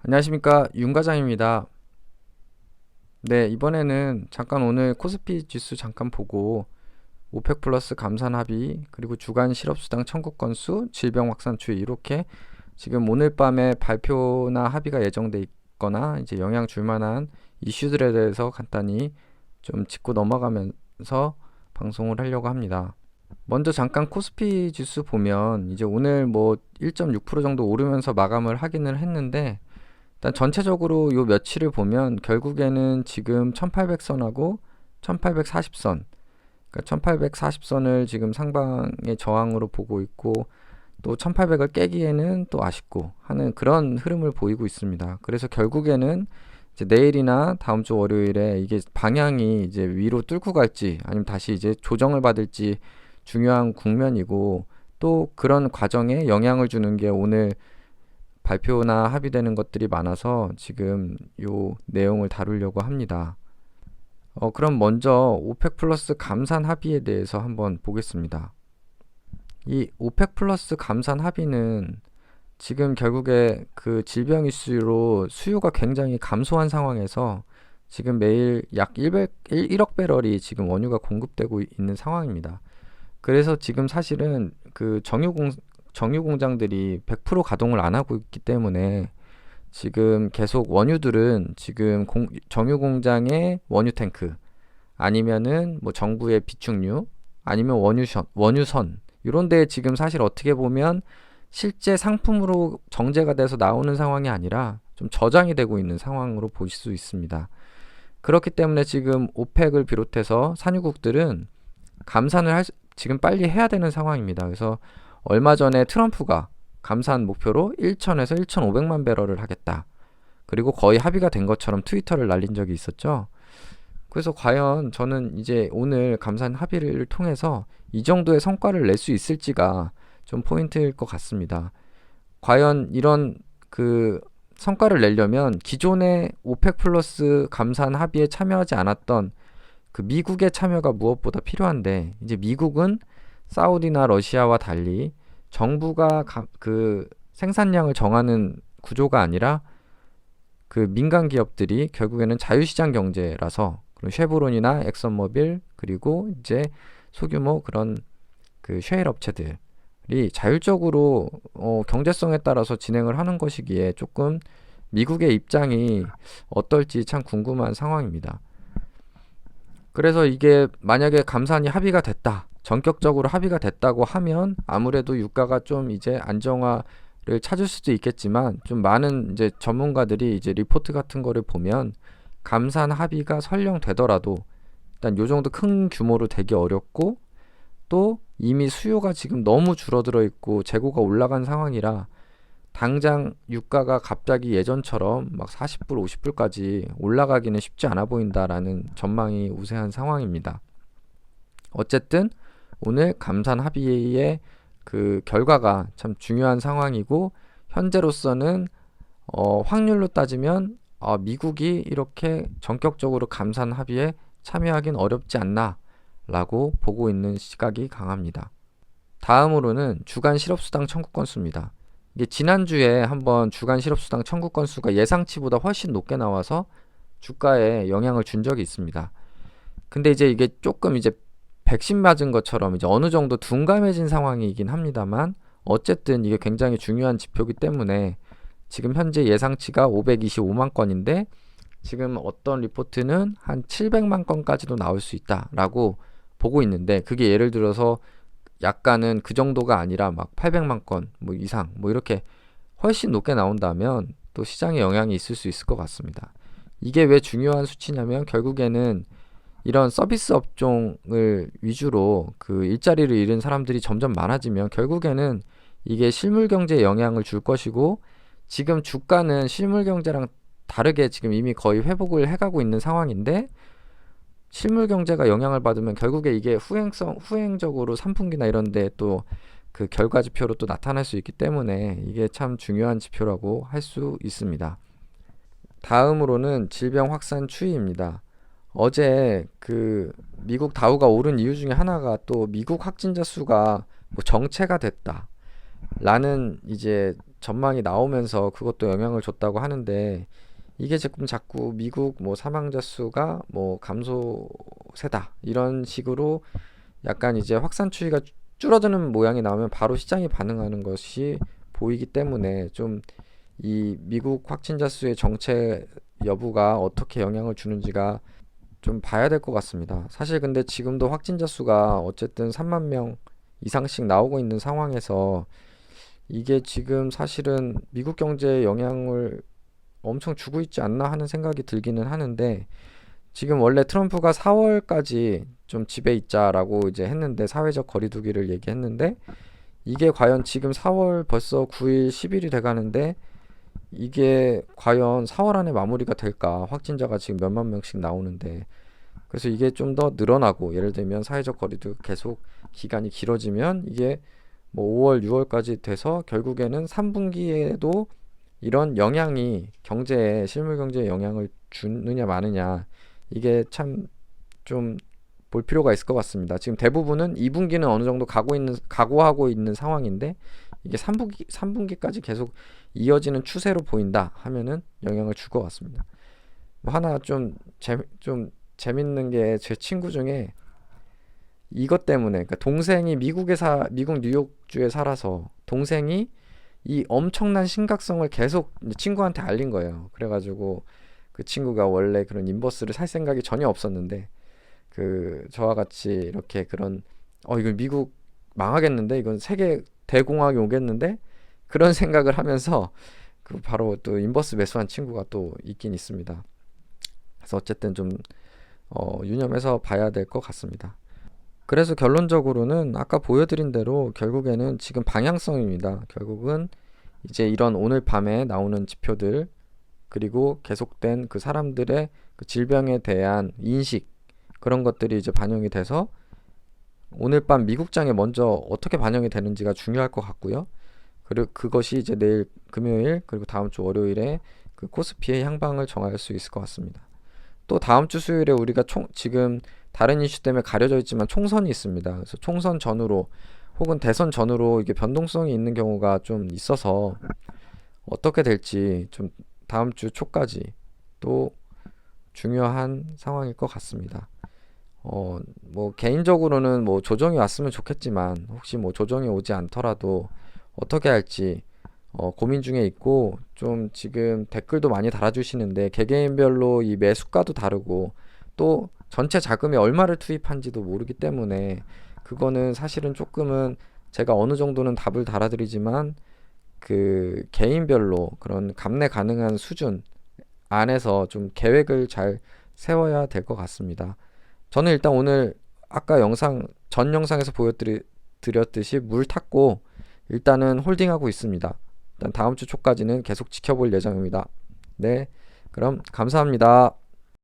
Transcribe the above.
안녕하십니까, 윤 과장입니다. 네, 이번에는 잠깐 오늘 코스피 지수 잠깐 보고 오펙 플러스 감산 합의, 그리고 주간 실업수당 청구 건수, 질병 확산 추이, 이렇게 지금 오늘 밤에 발표나 합의가 예정돼 있거나 이제 영향 줄 만한 이슈들에 대해서 간단히 좀 짚고 넘어가면서 방송을 하려고 합니다. 먼저 잠깐 코스피 지수 보면 이제 오늘 뭐 1.6% 정도 오르면서 마감을 하기는 했는데, 일단 전체적으로 요 며칠을 보면 결국에는 지금 1800선하고 1840선, 그러니까 1840선을 지금 상방의 저항으로 보고 있고, 또 1800을 깨기에는 또 아쉽고 하는 그런 흐름을 보이고 있습니다. 그래서 결국에는 이제 내일이나 다음 주 월요일에 이게 방향이 이제 위로 뚫고 갈지 아니면 다시 이제 조정을 받을지 중요한 국면이고, 또 그런 과정에 영향을 주는 게 오늘 발표나 합의되는 것들이 많아서 지금 요 내용을 다루려고 합니다. 그럼 먼저 오펙 플러스 감산 합의에 대해서 한번 보겠습니다. 이 오펙 플러스 감산 합의는 지금 결국에 그 질병 이슈로 수요가 굉장히 감소한 상황에서 지금 매일 약 1억 배럴이 지금 원유가 공급되고 있는 상황입니다. 그래서 지금 사실은 그 정유 공장들이 100% 가동을 안 하고 있기 때문에 지금 계속 원유들은 지금 정유 공장의 원유 탱크, 아니면은 뭐 정부의 비축유, 아니면 원유선 이런 데 지금 사실 어떻게 보면 실제 상품으로 정제가 돼서 나오는 상황이 아니라 좀 저장이 되고 있는 상황으로 보실 수 있습니다. 그렇기 때문에 지금 오펙을 비롯해서 산유국들은 감산을 지금 빨리 해야 되는 상황입니다. 그래서 얼마 전에 트럼프가 감산 목표로 1천에서 1,500만 배럴을 하겠다, 그리고 거의 합의가 된 것처럼 트위터를 날린 적이 있었죠. 그래서 과연 저는 이제 오늘 감산 합의를 통해서 이 정도의 성과를 낼 수 있을지가 좀 포인트일 것 같습니다. 과연 이런 그 성과를 내려면 기존의 오펙 플러스 감산 합의에 참여하지 않았던 그 미국의 참여가 무엇보다 필요한데, 이제 미국은 사우디나 러시아와 달리 정부가 그 생산량을 정하는 구조가 아니라 그 민간 기업들이 결국에는 자유시장 경제라서, 그리고 쉐보론이나 엑선모빌, 그리고 이제 소규모 그런 그 셰일 업체들이 자율적으로 경제성에 따라서 진행을 하는 것이기에 조금 미국의 입장이 어떨지 참 궁금한 상황입니다. 그래서 이게 만약에 감산이 합의가 됐다, 전격적으로 합의가 됐다고 하면 아무래도 유가가 좀 이제 안정화를 찾을 수도 있겠지만, 좀 많은 이제 전문가들이 이제 리포트 같은 거를 보면 감산 합의가 설령 되더라도 일단 요 정도 큰 규모로 되기 어렵고, 또 이미 수요가 지금 너무 줄어들어 있고 재고가 올라간 상황이라 당장 유가가 갑자기 예전처럼 막 40불, 50불까지 올라가기는 쉽지 않아 보인다라는 전망이 우세한 상황입니다. 어쨌든 오늘 감산 합의의 그 결과가 참 중요한 상황이고, 현재로서는 확률로 따지면 미국이 이렇게 전격적으로 감산 합의에 참여하긴 어렵지 않나 라고 보고 있는 시각이 강합니다. 다음으로는 주간 실업수당 청구 건수입니다. 이게 지난주에 한번 주간 실업수당 청구 건수가 예상치보다 훨씬 높게 나와서 주가에 영향을 준 적이 있습니다. 근데 이제 이게 조금 이제 백신 맞은 것처럼 이제 어느 정도 둔감해진 상황이긴 합니다만, 어쨌든 이게 굉장히 중요한 지표이기 때문에 지금 현재 예상치가 525만 건인데, 지금 어떤 리포트는 한 700만 건까지도 나올 수 있다라고 보고 있는데, 그게 예를 들어서 약간은 그 정도가 아니라 막 800만 건 뭐 이상 뭐 이렇게 훨씬 높게 나온다면 또 시장에 영향이 있을 수 있을 것 같습니다. 이게 왜 중요한 수치냐면, 결국에는 이런 서비스 업종을 위주로 그 일자리를 잃은 사람들이 점점 많아지면 결국에는 이게 실물 경제에 영향을 줄 것이고, 지금 주가는 실물 경제랑 다르게 지금 이미 거의 회복을 해가고 있는 상황인데, 실물 경제가 영향을 받으면 결국에 이게 후행적으로 3분기나 이런 데 또 그 결과 지표로 또 나타날 수 있기 때문에 이게 참 중요한 지표라고 할 수 있습니다. 다음으로는 질병 확산 추이입니다. 어제 그 미국 다우가 오른 이유 중에 하나가 또 미국 확진자 수가 뭐 정체가 됐다 라는 이제 전망이 나오면서 그것도 영향을 줬다고 하는데 이게 지금 자꾸 미국 뭐 사망자 수가 뭐 감소세다 이런 식으로 약간 이제 확산 추이가 줄어드는 모양이 나오면 바로 시장이 반응하는 것이 보이기 때문에 좀 이 미국 확진자 수의 정체 여부가 어떻게 영향을 주는지가 좀 봐야 될 것 같습니다. 사실 근데 지금도 확진자 수가 어쨌든 3만 명 이상씩 나오고 있는 상황에서 이게 지금 사실은 미국 경제에 영향을 엄청 주고 있지 않나 하는 생각이 들기는 하는데 지금 원래 트럼프가 4월까지 좀 집에 있자라고 이제 했는데 사회적 거리두기를 얘기했는데 이게 과연 지금 4월 벌써 9일, 10일이 돼가는데 이게 과연 4월 안에 마무리가 될까? 확진자가 지금 몇만 명씩 나오는데 그래서 이게 좀 더 늘어나고 예를 들면 사회적 거리두기 계속 기간이 길어지면 이게 뭐 5월, 6월까지 돼서 결국에는 3분기에도 이런 영향이 경제에 실물 경제에 영향을 주느냐 마느냐 이게 참 좀 볼 필요가 있을 것 같습니다. 지금 대부분은 2분기는 어느 정도 각오하고 있는 상황인데 이게 3분기까지 계속 이어지는 추세로 보인다 하면은 영향을 줄 것 같습니다. 뭐 하나 좀 재밌는 게 제 친구 중에 이것 때문에 그러니까 동생이 미국 뉴욕주에 살아서 동생이 이 엄청난 심각성을 계속 이제 친구한테 알린 거예요. 그래가지고 그 친구가 원래 그런 인버스를 살 생각이 전혀 없었는데 그 저와 같이 이렇게 그런 이건 미국 망하겠는데 이건 세계 대공황이 오겠는데 그런 생각을 하면서 그 바로 또 인버스 매수한 친구가 또 있긴 있습니다. 그래서 어쨌든 좀 유념해서 봐야 될 것 같습니다. 그래서 결론적으로는 아까 보여드린 대로 결국에는 지금 방향성입니다. 결국은 이제 이런 오늘 밤에 나오는 지표들 그리고 계속된 그 사람들의 그 질병에 대한 인식 그런 것들이 이제 반영이 돼서 오늘 밤 미국장에 먼저 어떻게 반영이 되는지가 중요할 것 같고요. 그리고 그것이 이제 내일 금요일 그리고 다음 주 월요일에 그 코스피의 향방을 정할 수 있을 것 같습니다. 또 다음 주 수요일에 우리가 지금 다른 이슈 때문에 가려져 있지만 총선이 있습니다. 그래서 총선 전후로 혹은 대선 전후로 이게 변동성이 있는 경우가 좀 있어서 어떻게 될지 좀 다음 주 초까지 또 중요한 상황일 것 같습니다. 뭐 개인적으로는 뭐 조정이 왔으면 좋겠지만 혹시 뭐 조정이 오지 않더라도 어떻게 할지 고민 중에 있고 좀 지금 댓글도 많이 달아주시는데 개개인별로 이 매수가도 다르고 또 전체 자금이 얼마를 투입한지도 모르기 때문에 그거는 사실은 조금은 제가 어느 정도는 답을 달아드리지만 그 개인별로 그런 감내 가능한 수준 안에서 좀 계획을 잘 세워야 될 것 같습니다. 저는 일단 오늘 아까 전 영상에서 보여드렸듯이 물 탔고 일단은 홀딩하고 있습니다. 일단 다음 주 초까지는 계속 지켜볼 예정입니다. 네, 그럼 감사합니다.